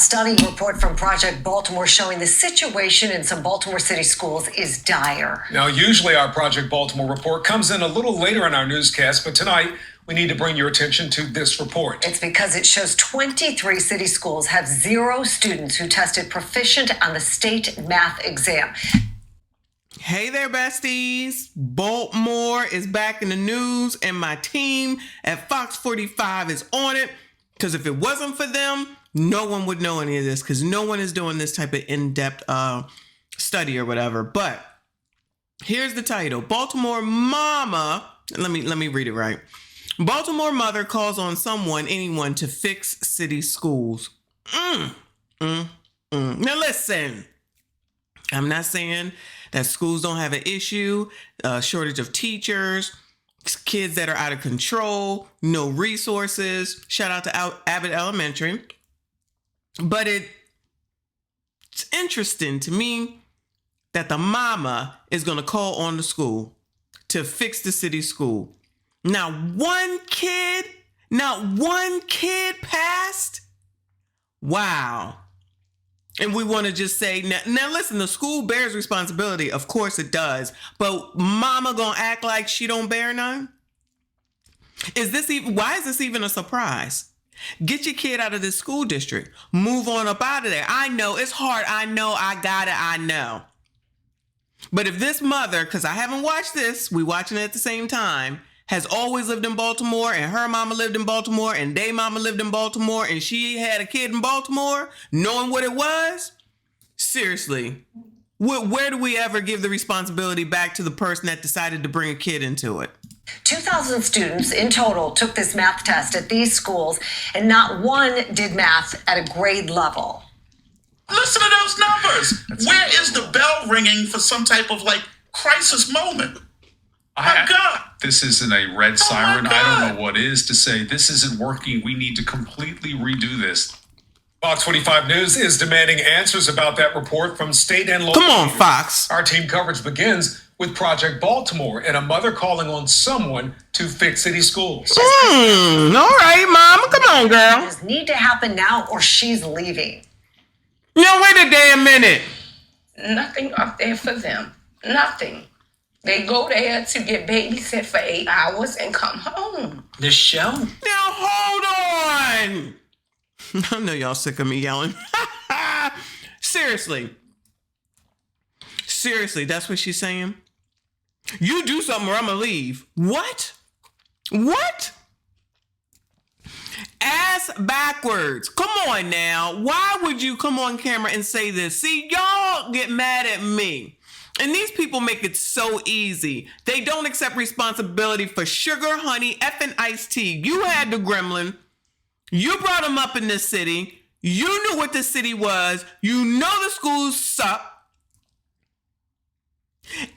stunning report from Project Baltimore showing the situation in some Baltimore City schools is dire. Now, usually our Project Baltimore report comes in a little later in our newscast, but tonight we need to bring your attention to this report. It's because it shows 23 city schools have 0 students who tested proficient on the state math exam. Hey there, besties. Baltimore is back in the news, and my team at Fox 45 is on it. Because if it wasn't for them, no one would know any of this, because no one is doing this type of in-depth study or whatever. But here's the title. Baltimore mama, let me read it right. Baltimore mother calls on anyone to fix city schools. Now listen, I'm not saying that schools don't have an issue, shortage of teachers, kids that are out of control, no resources. Shout out to Abbott Elementary. But it's interesting to me that the mama is going to call on the school to fix the city school. Not one kid passed. Wow. And we want to just say, now listen, the school bears responsibility. Of course it does. But mama gonna act like she don't bear none? Why is this even a surprise? Get your kid out of this school district. Move on up out of there. I know it's hard. I know I got it. I know. But if this mother, because I haven't watched this, we watching it at the same time, has always lived in Baltimore, and her mama lived in Baltimore, and they mama lived in Baltimore, and she had a kid in Baltimore, knowing what it was, seriously, where do we ever give the responsibility back to the person that decided to bring a kid into it? 2,000 students in total took this math test at these schools, and not one did math at a grade level. Listen to those numbers. Where is the bell ringing for some type of crisis moment? My God. This isn't a red siren. I don't know what is to say. This isn't working. We need to completely redo this. Fox 45 News is demanding answers about that report from state and local. Come on, Fox. Our team coverage begins with Project Baltimore and a mother calling on someone to fix city schools. All right, mama. Come on, girl. This need to happen now or she's leaving. No, wait a damn minute. Nothing up there for them. Nothing. They go there to get babysit for 8 hours and come home. The show? Now, hold on. I know y'all sick of me yelling. Seriously, that's what she's saying? You do something or I'm going to leave. What? Ass backwards. Come on now. Why would you come on camera and say this? See, y'all get mad at me. And these people make it so easy. They don't accept responsibility for sugar, honey, effing iced tea. You had the gremlin. You brought him up in this city. You knew what the city was. You know the schools suck.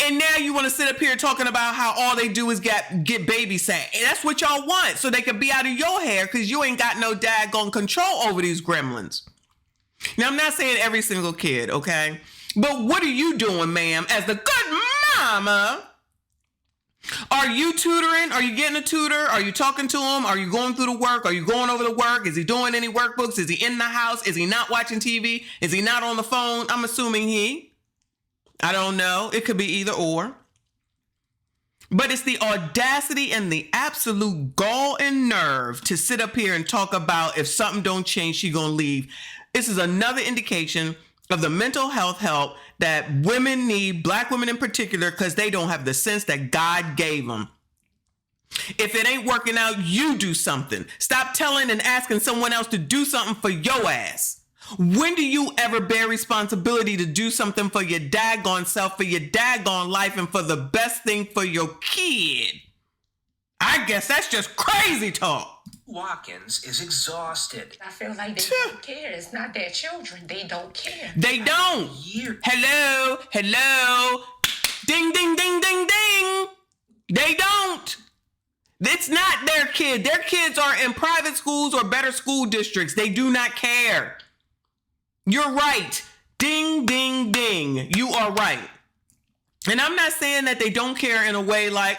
And now you want to sit up here talking about how all they do is get babysat. And that's what y'all want, so they can be out of your hair because you ain't got no daggone control over these gremlins. Now, I'm not saying every single kid, okay? But what are you doing, ma'am, as the good mama? Are you tutoring? Are you getting a tutor? Are you talking to him? Are you going through the work? Are you going over the work? Is he doing any workbooks? Is he in the house? Is he not watching TV? Is he not on the phone? I'm assuming I don't know. It could be either or. But it's the audacity and the absolute gall and nerve to sit up here and talk about if something don't change, she gonna leave. This is another indication of the mental health help that women need, Black women in particular, because they don't have the sense that God gave them. If it ain't working out, you do something. Stop telling and asking someone else to do something for your ass. When do you ever bear responsibility to do something for your daggone self, for your daggone life, and for the best thing for your kid? I guess that's just crazy talk. Watkins is exhausted. I feel like they don't care. It's not their children. They don't care. They don't. Hello. Ding, ding, ding, ding, ding. They don't. It's not their kid. Their kids are in private schools or better school districts. They do not care. You're right. Ding, ding, ding. You are right. And I'm not saying that they don't care in a way like,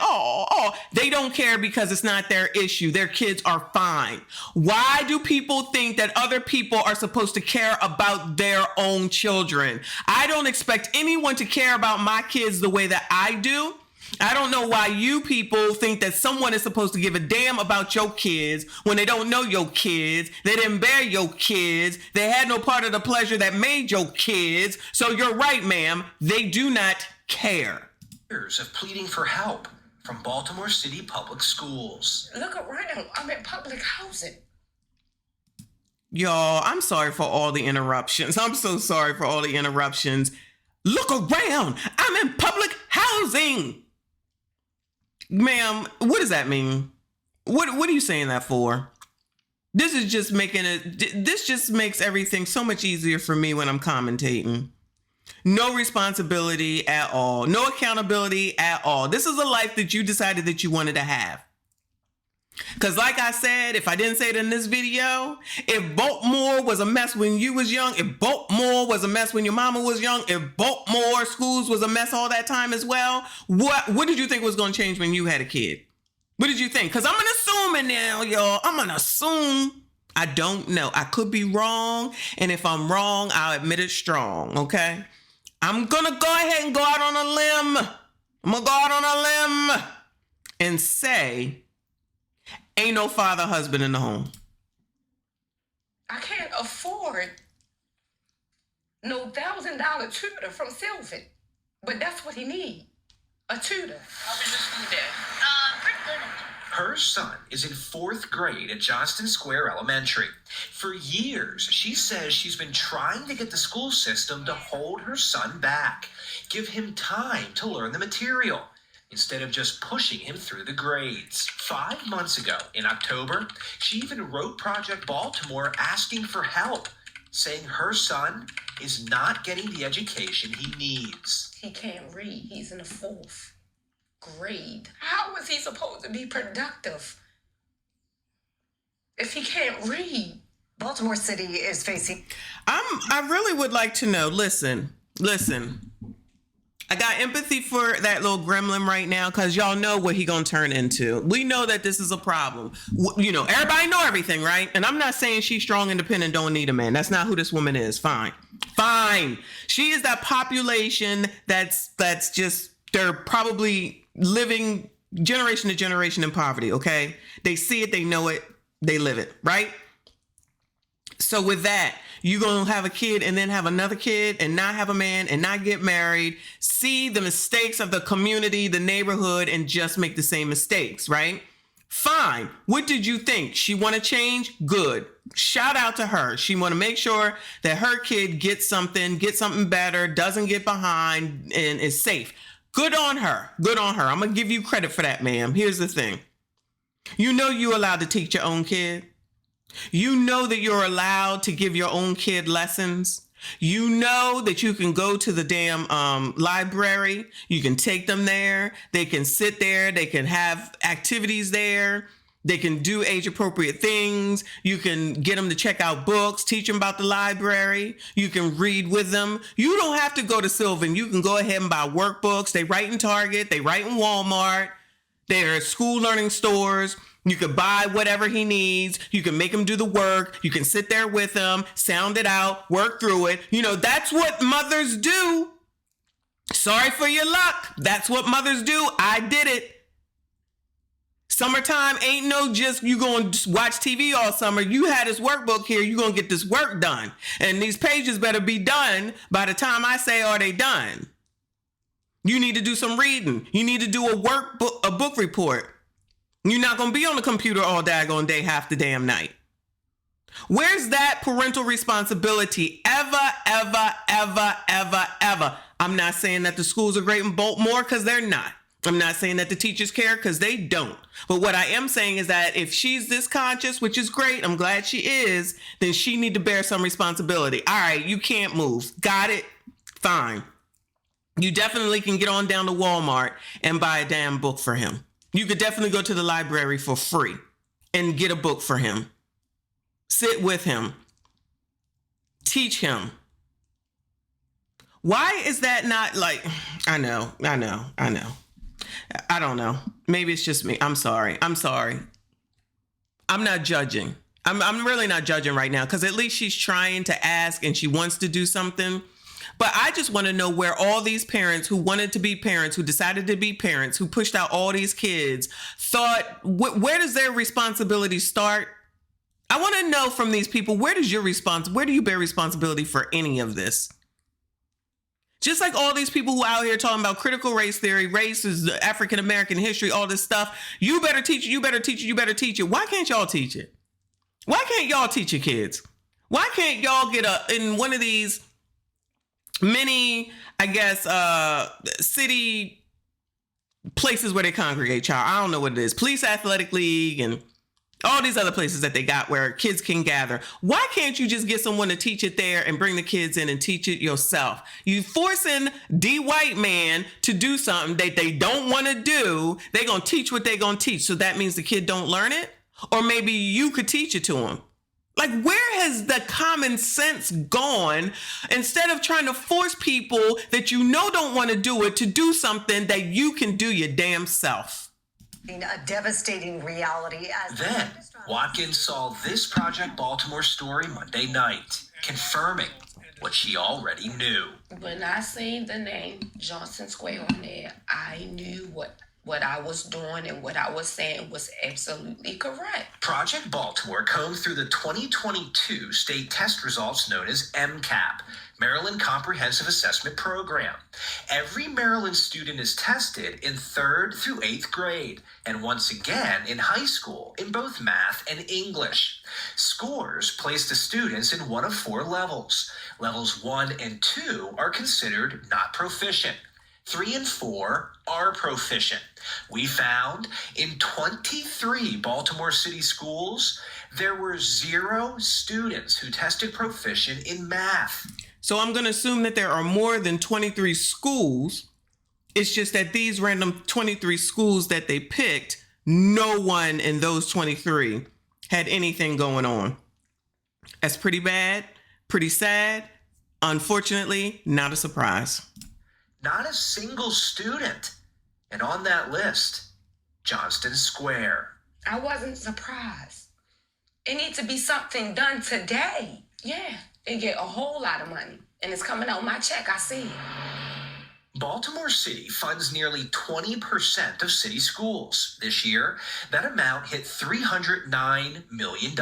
they don't care because it's not their issue. Their kids are fine. Why do people think that other people are supposed to care about their own children? I don't expect anyone to care about my kids the way that I do. I don't know why you people think that someone is supposed to give a damn about your kids when they don't know your kids. They didn't bear your kids. They had no part of the pleasure that made your kids. So you're right, ma'am. They do not care. Years of pleading for help from Baltimore City Public Schools. Look around. I'm in public housing. Y'all, I'm sorry for all the interruptions. I'm so sorry for all the interruptions. Look around. I'm in public housing. Ma'am, what does that mean? What are you saying that for? This just makes everything so much easier for me when I'm commentating. No responsibility at all. No accountability at all. This is a life that you decided that you wanted to have. Because like I said, if I didn't say it in this video, if Baltimore was a mess when you was young, if Baltimore was a mess when your mama was young, if Baltimore schools was a mess all that time as well, what did you think was going to change when you had a kid? What did you think? Because I'm assuming now, y'all. I'm going to assume. I don't know. I could be wrong. And if I'm wrong, I'll admit it strong, okay? I'm going to go ahead and go out on a limb. I'm going to go out on a limb and say, ain't no father, husband in the home. I can't afford no $1,000 tutor from Sylvan. But that's what he need. A tutor. How was your school day? Pretty good. Her son is in 4th grade at Johnston Square Elementary. For years, she says she's been trying to get the school system to hold her son back, give him time to learn the material, instead of just pushing him through the grades. 5 months ago, in October, she even wrote Project Baltimore asking for help, saying her son is not getting the education he needs. He can't read. He's in the 4th grade. How is he supposed to be productive if he can't read? Baltimore City is facing. I really would like to know. Listen. I got empathy for that little gremlin right now because y'all know what he gonna turn into. We know that this is a problem. You know, everybody know everything, right? And I'm not saying she's strong, independent, don't need a man. That's not who this woman is. Fine. She is that population that's just, they're probably living generation to generation in poverty, okay? They see it, they know it, they live it, right? So with that, you're going to have a kid and then have another kid and not have a man and not get married, see the mistakes of the community, the neighborhood, and just make the same mistakes, right? Fine. What did you think? She want to change? Good. Shout out to her. She want to make sure that her kid gets something better, doesn't get behind, and is safe. Good on her. I'm going to give you credit for that, ma'am. Here's the thing. You know you're allowed to teach your own kid. You know that you're allowed to give your own kid lessons. You know that you can go to the damn library. You can take them there. They can sit there. They can have activities there. They can do age-appropriate things. You can get them to check out books, teach them about the library. You can read with them. You don't have to go to Sylvan. You can go ahead and buy workbooks. They write in Target. They write in Walmart. They're school learning stores. You could buy whatever he needs. You can make him do the work. You can sit there with him, sound it out, work through it. You know, that's what mothers do. Sorry for your luck. That's what mothers do. I did it. Summertime ain't no just you going to watch TV all summer. You had this workbook here. You're going to get this work done. And these pages better be done by the time I say, are they done? You need to do some reading. You need to do a book report. You're not going to be on the computer all daggone day, half the damn night. Where's that parental responsibility ever? I'm not saying that the schools are great in Baltimore because they're not. I'm not saying that the teachers care because they don't. But what I am saying is that if she's this conscious, which is great, I'm glad she is, then she need to bear some responsibility. All right, you can't move. Got it? Fine. You definitely can get on down to Walmart and buy a damn book for him. You could definitely go to the library for free and get a book for him. Sit with him. Teach him. Why is that not like, I know. I don't know. Maybe it's just me. I'm sorry. I'm not judging. I'm really not judging right now because at least she's trying to ask and she wants to do something. But I just want to know where all these parents who wanted to be parents, who decided to be parents, who pushed out all these kids, thought, where does their responsibility start? I want to know from these people, where do you bear responsibility for any of this? Just like all these people who are out here talking about critical race theory, race is African-American history, all this stuff. You better teach it, you better teach it, you better teach it. Why can't y'all teach it? Why can't y'all teach your kids? Why can't y'all get in one of these many, I guess, city places where they congregate, child? I don't know what it is. Police Athletic League and all these other places that they got where kids can gather. Why can't you just get someone to teach it there and bring the kids in and teach it yourself? You forcing the white man to do something that they don't want to do. They're going to teach what they're going to teach. So that means the kid don't learn it? Or maybe you could teach it to him. Like, where has the common sense gone instead of trying to force people that you know don't want to do it to do something that you can do your damn self? A devastating reality. Then, Watkins saw this Project Baltimore story Monday night, confirming what she already knew. When I seen the name Johnson Square on there, I knew what I was doing and what I was saying was absolutely correct. Project Baltimore combed through the 2022 state test results known as MCAP, Maryland Comprehensive Assessment Program. Every Maryland student is tested in 3rd through 8th grade, and once again in high school in both math and English. Scores place the students in one of 4 levels. Levels 1 and 2 are considered not proficient. 3 and 4 are proficient. We found in 23 Baltimore City schools, there were 0 students who tested proficient in math. So I'm going to assume that there are more than 23 schools. It's just that these random 23 schools that they picked, no one in those 23 had anything going on. That's pretty bad, pretty sad. Unfortunately, not a surprise. Not a single student. And on that list, Johnston Square. I wasn't surprised. It needs to be something done today. Yeah, they get a whole lot of money, and it's coming on my check. I see it. Baltimore City funds nearly 20% of city schools. This year, that amount hit $309 million.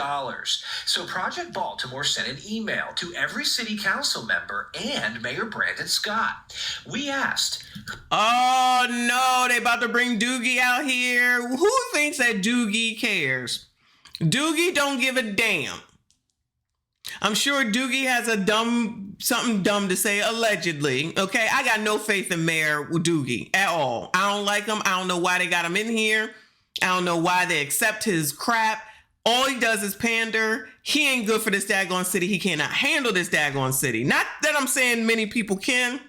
So Project Baltimore sent an email to every city council member and Mayor Brandon Scott. We asked, oh no, they about to bring Doogie out here. Who thinks that Doogie cares? Doogie don't give a damn. I'm sure Doogie has something dumb to say, allegedly. Okay, I got no faith in Mayor Doogie at all. I don't like him. I don't know why they got him in here. I don't know why they accept his crap. All he does is pander. He ain't good for this daggone city. He cannot handle this daggone city. Not that I'm saying many people can,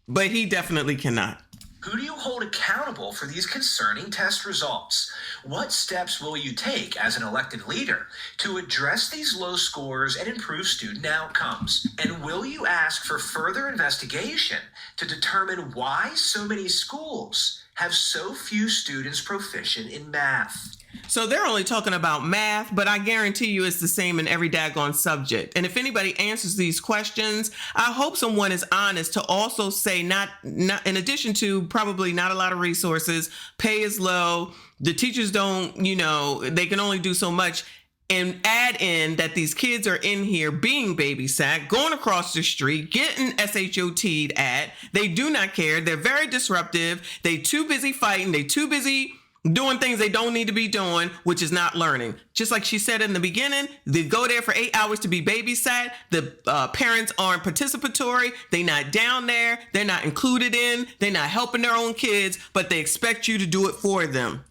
but he definitely cannot. who do you hold accountable for these concerning test results? What steps will you take as an elected leader to address these low scores and improve student outcomes? And will you ask for further investigation to determine why so many schools have so few students proficient in math? So they're only talking about math, but I guarantee you it's the same in every daggone subject. And if anybody answers these questions, I hope someone is honest to also say not in addition to probably not a lot of resources, pay is low, the teachers don't, they can only do so much, and add in that these kids are in here being babysat, going across the street, getting SHOT'd at. They do not care. They're very disruptive. They too busy fighting. They too busy doing things they don't need to be doing, which is not learning. Just like she said in the beginning, they go there for 8 hours to be babysat. The parents aren't participatory. They're not down there. They're not included in. They're not helping their own kids, but they expect you to do it for them.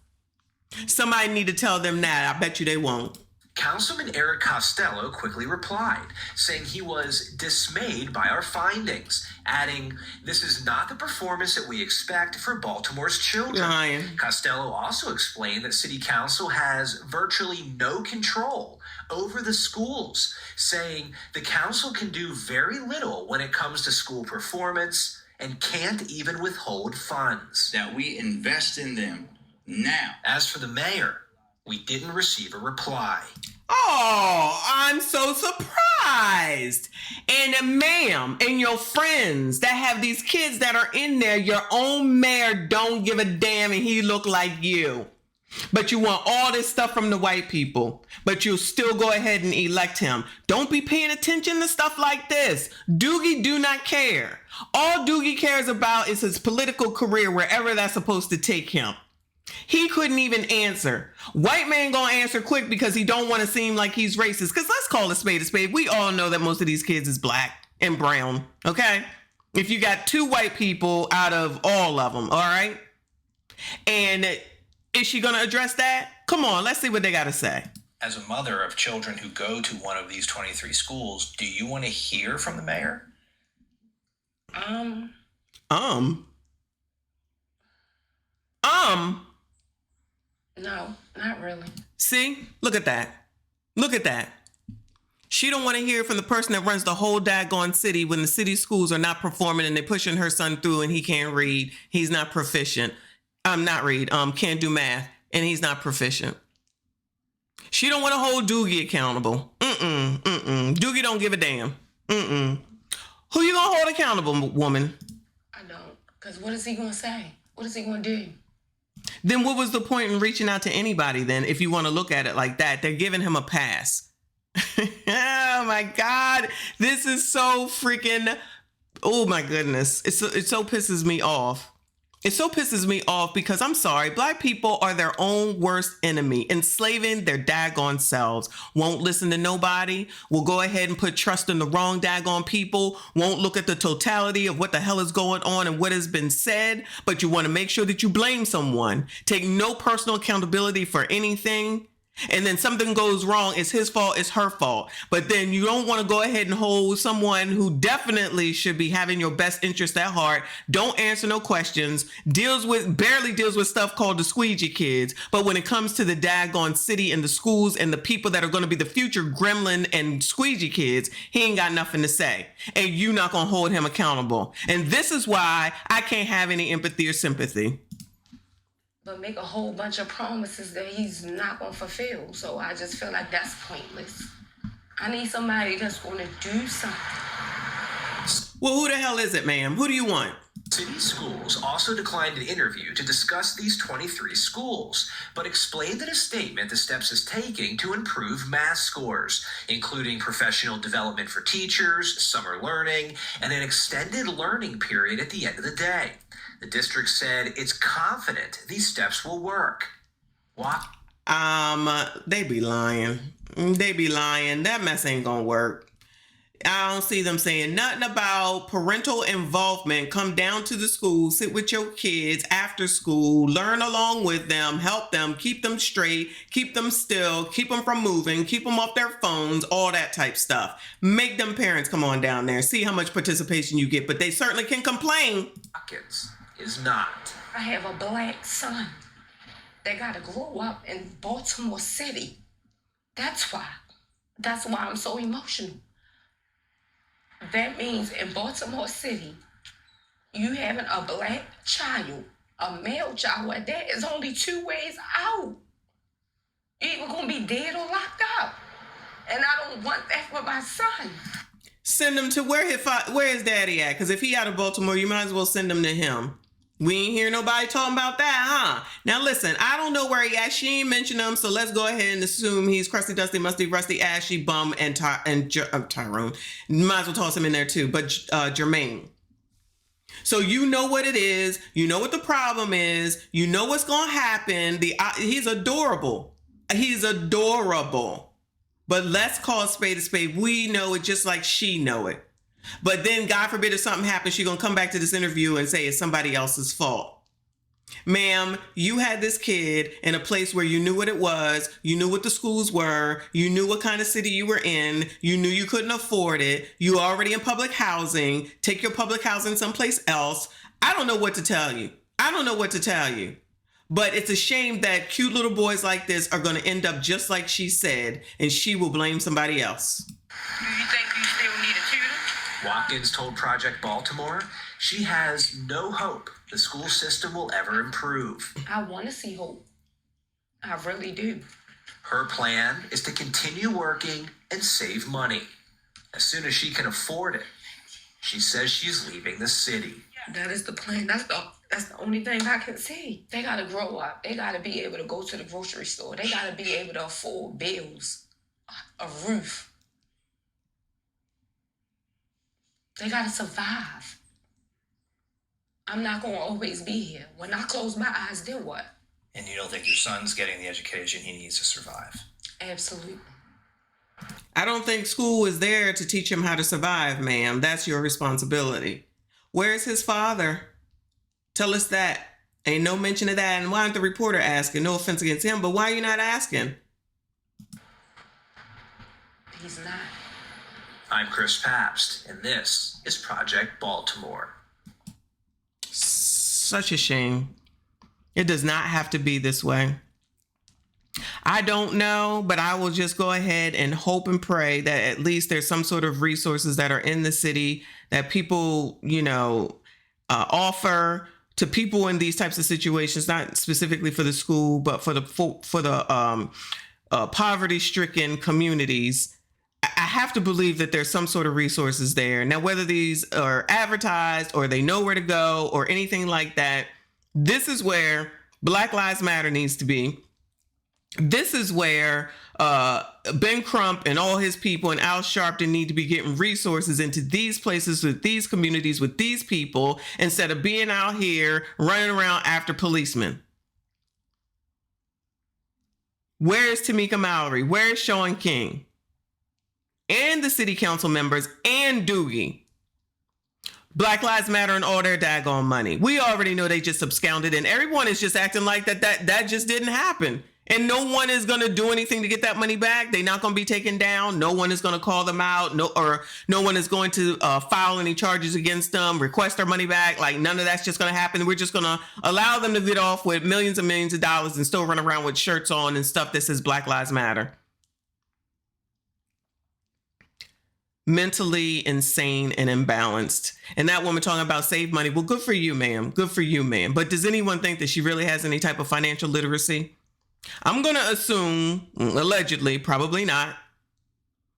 Somebody need to tell them that. I bet you they won't. Councilman Eric Costello quickly replied, saying he was dismayed by our findings, adding, "This is not the performance that we expect for Baltimore's children." Ryan. Costello also explained that City Council has virtually no control over the schools, saying the council can do very little when it comes to school performance and can't even withhold funds. That we invest in them now. As for the mayor, we didn't receive a reply. Oh, I'm so surprised. And ma'am, and your friends that have these kids that are in there, your own mayor don't give a damn and he look like you. But you want all this stuff from the white people, but you'll still go ahead and elect him. Don't be paying attention to stuff like this. Doogie do not care. All Doogie cares about is his political career, wherever that's supposed to take him. He couldn't even answer. White man gonna answer quick because he don't want to seem like he's racist. Because let's call a spade a spade. We all know that most of these kids is black and brown, okay? If you got 2 white people out of all of them, all right? And is she gonna address that? Come on, let's see what they gotta say. As a mother of children who go to one of these 23 schools, do you want to hear from the mayor? No, not really. See? Look at that. Look at that. She don't want to hear from the person that runs the whole daggone city when the city schools are not performing and they're pushing her son through and he can't read. He's not proficient. Can't do math and he's not proficient. She don't want to hold Doogie accountable. Doogie don't give a damn. Who you gonna hold accountable, woman? I don't. Because what is he going to say? What is he going to do? Then what was the point in reaching out to anybody then, if you want to look at it like that? They're giving him a pass. Oh my God. This is so freaking, oh my goodness. It so pisses me off. It so pisses me off because I'm sorry, black people are their own worst enemy, enslaving their daggone selves. Won't listen to nobody, will go ahead and put trust in the wrong daggone people, won't look at the totality of what the hell is going on and what has been said, but you want to make sure that you blame someone. Take no personal accountability for anything. And then something goes wrong, it's his fault, it's her fault. But then you don't want to go ahead and hold someone who definitely should be having your best interest at heart, don't answer no questions, barely deals with stuff called the squeegee kids. But when it comes to the daggone city and the schools and the people that are going to be the future gremlin and squeegee kids, he ain't got nothing to say. And you not going to hold him accountable. And this is why I can't have any empathy or sympathy. But make a whole bunch of promises that he's not going to fulfill. So I just feel like that's pointless. I need somebody that's going to do something. Well, who the hell is it, ma'am? Who do you want? City schools also declined an interview to discuss these 23 schools, but explained in a statement the steps it's taking to improve math scores, including professional development for teachers, summer learning, and an extended learning period at the end of the day. The district said it's confident these steps will work. What? They be lying. They be lying. That mess ain't gonna work. I don't see them saying nothing about parental involvement. Come down to the school, sit with your kids after school, learn along with them, help them, keep them straight, keep them still, keep them from moving, keep them off their phones, all that type stuff. Make them parents come on down there, see how much participation you get, but they certainly can complain. Watkins is not. I have a black son that got to grow up in Baltimore City. That's why. That's why I'm so emotional. That means in Baltimore City, you having a black child, a male child, where there is only 2 ways out. You're either going to be dead or locked up. And I don't want that for my son. Send him to where is daddy at? Because if he out of Baltimore, you might as well send him to him. We ain't hear nobody talking about that, huh? Now listen, I don't know where he at. She ain't mentioned him, so let's go ahead and assume he's crusty, dusty, musty, rusty, ashy, bum, and Tyrone. Might as well toss him in there too, but Jermaine. So you know what it is. You know what the problem is. You know what's gonna happen. He's adorable. He's adorable. But let's call a spade. We know it just like she know it. But then, God forbid, if something happens, she's going to come back to this interview and say it's somebody else's fault. Ma'am, you had this kid in a place where you knew what it was. You knew what the schools were. You knew what kind of city you were in. You knew you couldn't afford it. You were already in public housing. Take your public housing someplace else. I don't know what to tell you. But it's a shame that cute little boys like this are going to end up just like she said, and she will blame somebody else. Do you think you still need a tutor? Watkins told Project Baltimore she has no hope the school system will ever improve. I want to see hope. I really do. Her plan is to continue working and save money. As soon as she can afford it, she says she's leaving the city. That is the plan. That's the only thing I can see. They got to grow up. They got to be able to go to the grocery store. They got to be able to afford bills, a roof. They got to survive. I'm not going to always be here. When I close my eyes, then what? And you don't think your son's getting the education he needs to survive? Absolutely. I don't think school is there to teach him how to survive, ma'am. That's your responsibility. Where's his father? Tell us that. Ain't no mention of that. And why aren't the reporter asking? No offense against him, but why are you not asking? He's not. I'm Chris Pabst, and this is Project Baltimore. Such a shame. It does not have to be this way. I don't know, but I will just go ahead and hope and pray that at least there's some sort of resources that are in the city that people, offer to people in these types of situations, not specifically for the school, but for the poverty-stricken communities. I have to believe that there's some sort of resources there. Now, whether these are advertised or they know where to go or anything like that, this is where Black Lives Matter needs to be. This is where Ben Crump and all his people and Al Sharpton need to be getting resources into these places with these communities with these people instead of being out here running around after policemen. Where's Tamika Mallory? Where's Sean King? And the city council members and Doogie. Black Lives Matter and all their daggone money. We already know they just absconded and everyone is just acting like that just didn't happen. And no one is going to do anything to get that money back. They're not going to be taken down. No one is going to call them out. No one is going to file any charges against them, request their money back. Like none of that's just going to happen. We're just going to allow them to get off with millions and millions of dollars and still run around with shirts on and stuff that says Black Lives Matter. Mentally insane and imbalanced. And that woman talking about save money. Well, good for you, ma'am. Good for you, ma'am. But does anyone think that she really has any type of financial literacy? I'm going to assume, allegedly, probably not.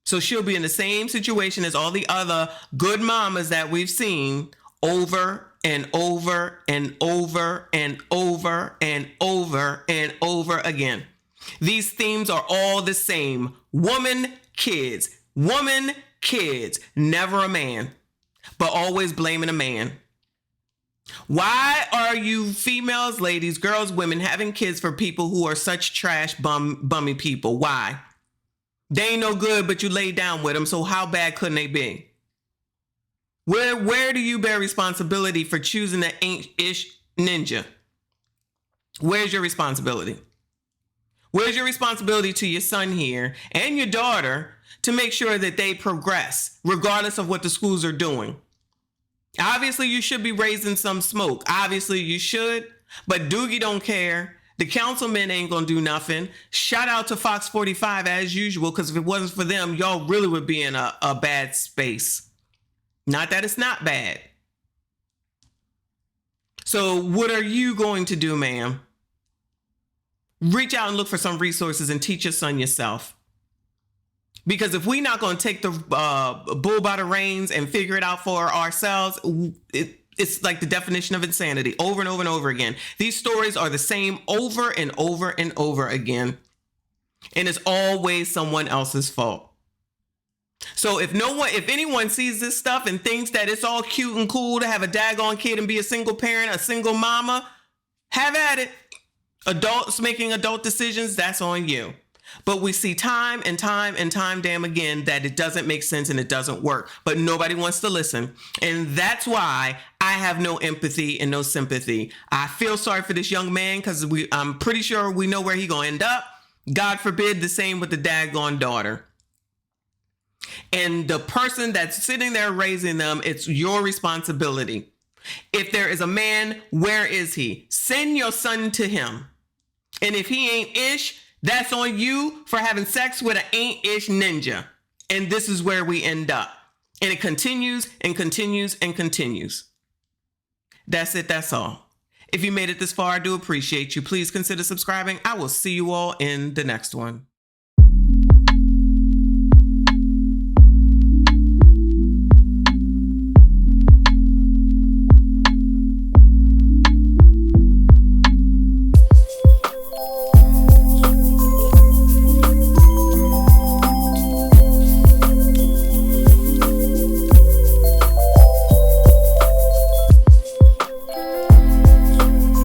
So she'll be in the same situation as all the other good mamas that we've seen over and over and over and over and over and over again. These themes are all the same. Woman, kids, never a man, but always blaming a man. Why are you females, ladies, girls, women having kids for people who are such trash bummy people? Why? They ain't no good, but you lay down with them. So how bad couldn't they be? Where do you bear responsibility for choosing the ain't-ish ninja? Where's your responsibility? Where's your responsibility to your son here and your daughter to make sure that they progress regardless of what the schools are doing? Obviously, you should be raising some smoke. Obviously, you should. But Doogie don't care. The councilmen ain't going to do nothing. Shout out to Fox 45 as usual, because if it wasn't for them, y'all really would be in a bad space. Not that it's not bad. So what are you going to do, ma'am? Reach out and look for some resources and teach your son yourself. Because if we're not going to take the bull by the reins and figure it out for ourselves, it's like the definition of insanity over and over and over again. These stories are the same over and over and over again. And it's always someone else's fault. So if anyone sees this stuff and thinks that it's all cute and cool to have a daggone kid and be a single parent, a single mama, have at it. Adults making adult decisions, that's on you. But we see time and time and time damn again that it doesn't make sense and it doesn't work. But nobody wants to listen. And that's why I have no empathy and no sympathy. I feel sorry for this young man because I'm pretty sure we know where he's going to end up. God forbid the same with the daggone daughter. And the person that's sitting there raising them, it's your responsibility. If there is a man, where is he? Send your son to him. And if he ain't ish, that's on you for having sex with an ain't ish ninja. And this is where we end up. And it continues and continues and continues. That's it. That's all. If you made it this far, I do appreciate you. Please consider subscribing. I will see you all in the next one.